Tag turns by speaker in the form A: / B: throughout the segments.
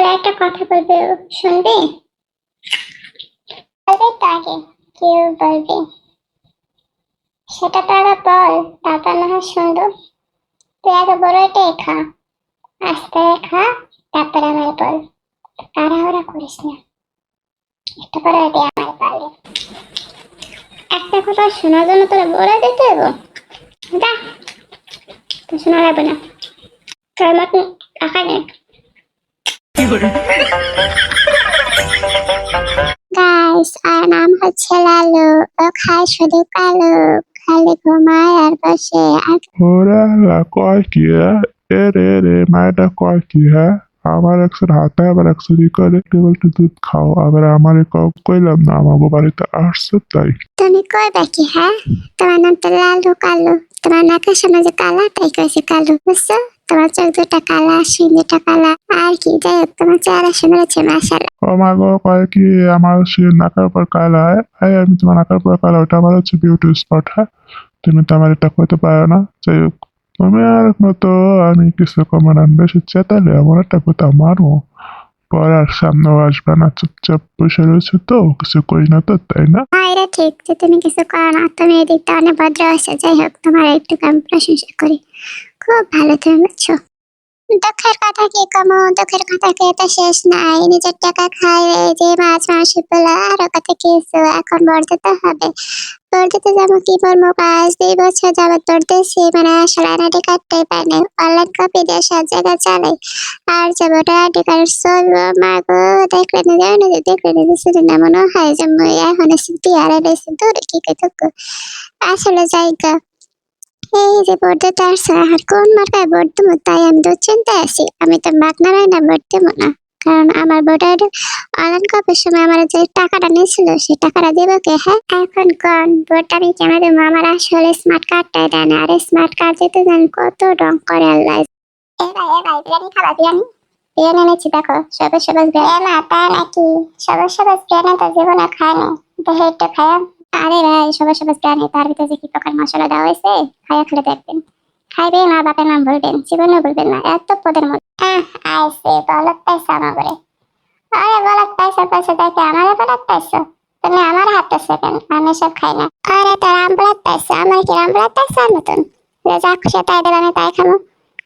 A: তোরা একটা কথা বলবে, শুনবি? বলবে তো আগে, কেউ বলবে সেটা তো আগে বল, তারপর না হয় শুনবো। তুই আগে বড় এটাই খা, আস্তে খা, তারপর আমার বল। তাড়াহুড়া করিস না, একটু পরে ওইটি আমার পালে। একটা কথা শোনার জন্য তোরা বলে দিতে হবে? যা, তো শোনা যাবে না, তোর মতন টাকা নেই। গাইস, আর নাম হচ্ছে লালু। ও খায় শুধু কালো, খালি ঘুমায় আর বসে আর
B: ওরে আল্লাহ, কয় কি রে মায়েরা কয় কি আমার একশোর হাতে আবার একশো করে টেবিলটা দুধ খাও, আবার আমার কইলাম না আমাকে বাড়িতে আসছে তাই।
A: তুমি কইবা কি? তোমার নাম তো লালু কালু, তোমার নাকের সামনে যে কালা, তাই কইছে কালু, বুঝছো? তোমার চোখ দুটা কালা, শিং দুটা কালা, আর কি, যাই হোক তোমার চেহারা সুন্দর মাশাআল্লাহ।
B: ও মা গো, কয় কি আমার সে নাকের উপর কালা আমি তোমার নাকের উপর কালা, ওটা আমার হচ্ছে বিউটি স্পট। তুমি তো আমার এটা করতে পারো না। যাই হোক, তুমি আর মতো আমি কিছু কমার বেশি চেতালে এমন একটা কথা মারো, পড়ার সামনেও আসবে না, চুপচাপ বসে রয়েছে তো, কিছু করি না তো, তাই না?
A: এটা ঠিক যে তুমি কিছু করো না, তুমি এদিকটা অনেক ভদ্র আছো। যাই হোক, তোমার একটু আমি প্রশংসা করি, খুব ভালো তুমি, বুঝছো? দুঃখের কথা কি কমো, দুঃখের কথা কে তো শেষ নাই। নিজের টাকা খায় এই যে মাছ মাংস পোলা আরো কত কিছু, এখন বর্ধিত হবে। বর্ধিত যাবো কি বলবো, কাজ 2 বছর যাবত দৌড়তেছি, মানে আসলে আইডি কার্ডটাই পাইনি। অনলাইন কপি দিয়ে সব জায়গায় চালাই। আর যে ভোটার আইডি কার্ডের ছবি, মা গো, দেখলে নিজে শুধু না মনে হয় যে মই এখন সিটি হারে রয়েছে, দূরে কি কে থাকো। আসলে জায়গা এই যে বর্ধিত আসছে, আর কোন মার্কায় ভোট দেবো তাই আমি দুশ্চিন্তায় আছি। আমি তো মাগনারাই না ভোট দেবো না, কারণ আমার ভোটার অনলাইন কপির সময় আমার যে টাকাটা নিয়েছিল সেই টাকাটা দেবো কে? এখন কোন ভোট আমি কেন দেবো? আমার আসলে স্মার্ট কার্ডটাই দেয় না, আর স্মার্ট কার্ড যেতে জানি কত রং করে আল্লাহ। ভাই বিরিয়ানি খাবা? বিরিয়ানি এনেছি, দেখো সবুজ সবুজ বিরিয়ানি। না তাই নাকি? সবুজ সবুজ বিরিয়ানি তো জীবনে খায়নি, দেখে একটু খায়া। আরে ভাই, সবুজ সবুজ বিরিয়ানি, তার ভিতরে যে কি প্রকার মশলা দেওয়া হয়েছে, খায়া খেলে দেখবেন। খাইবেন আর বাপের নাম বলবেন, জীবনে বলবেন না, এত পদের মধ্যে আইসে বলত পাইছে আমার বলে। আরে বলত পাইছে দেখে আমার বলত পাইছো? তুমি আমার হাতে সেকেন্ড, আমি সব খাই না। আরে তোর আমবলাত পাইছে, আমার কি আমবলাত পাইছে নতুন? যা খুশি তাই দেবে, আমি তাই খামো।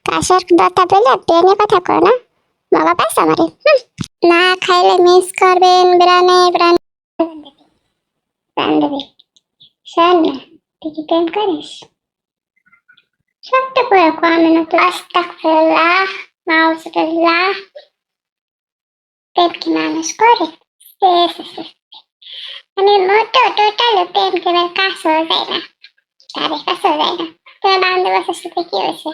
A: কাশের কথা বলে বিরিয়ানি কথা কো না, মজা পাইছে আমারে। না খাইলে মিস করবেন বিরিয়ানি। বান্ধবী শোন না, তুই কি প্রেম করিস? সত্য করে কো, আমি না তো। আস্তাগফিরুল্লাহ, নাউজুবিল্লাহ। প্রেম কি মানুষ করে? আমি মোটো টোটাল প্রেম কেবল কাছেও যায় না, তাদের কাছেও যায় না। তোমার বান্ধবীর সাথে কি হয়েছে?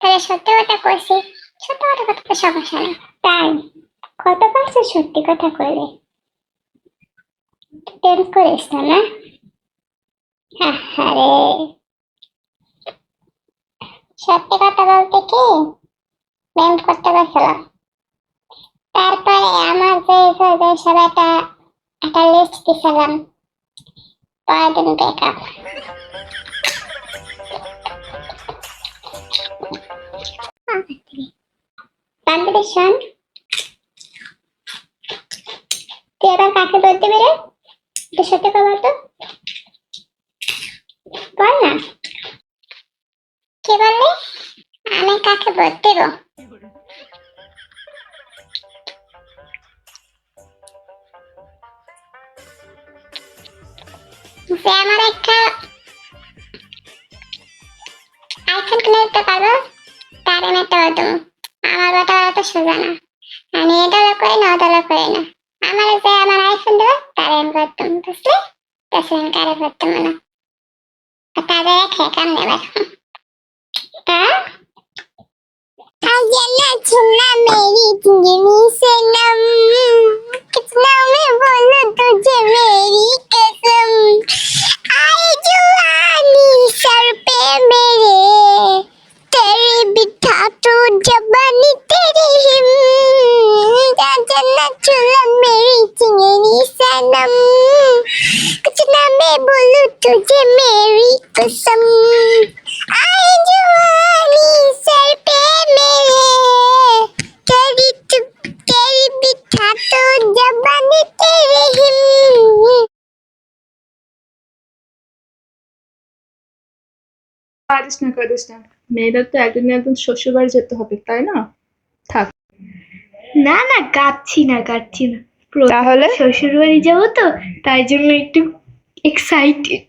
A: তাহলে সত্য কথা কইছি, সত্য কথা কথা তো সমস্যা নেই। তাই কত পারছে সত্যি কথা কইলে? প্রেম করিস না? আরে সত্যি কথা বলতে কি, প্রেম করতে গেছিলাম, তারপরে আমার যে সবাইটা একটা লিস্ট দিছিলাম, পরের দিন ব্রেকআপ। বান্ধবী শোন, তুই এবার কাকে বলতে পেরে? একটু সত্যি কথা তো বল না, কি বললি? আমি কাকে বলতে দেবো? যে আমার একটা আইফোন কিনে দিতে পারবো, তার আমি একটা দেবো। আমার বাটা অত সোজা না, আমি এটা করি না ওটা করি না। আমার যে আমার আইফোন দেবো তার আমি করতাম, বুঝলি? তাছাড়া আমি কারে করতাম না, তাদের রেখে কাম নেবার। सुनना मेरी जिंदगी सनम, कितना मैं बोलूं तुझे मेरी कसम, आए जवानी सर पे मेरे, तेरे बिठा तो जबानी तेरी हिम, जाना चुला मेरी जिंदगी सनम, कितना मैं बोलूं तुझे मेरी कसम, आए जवानी सर पे मेरे, तेरी
C: কাঁদিস না, মেয়েদের তো একদিন না একদিন শ্বশুর বাড়ি যেতে হবে, তাই না? থাক।
D: না না, কাঁদছি না।
C: তাহলে
D: শ্বশুর বাড়ি যাবো তো, তাই জন্য একটু এক্সাইটেড।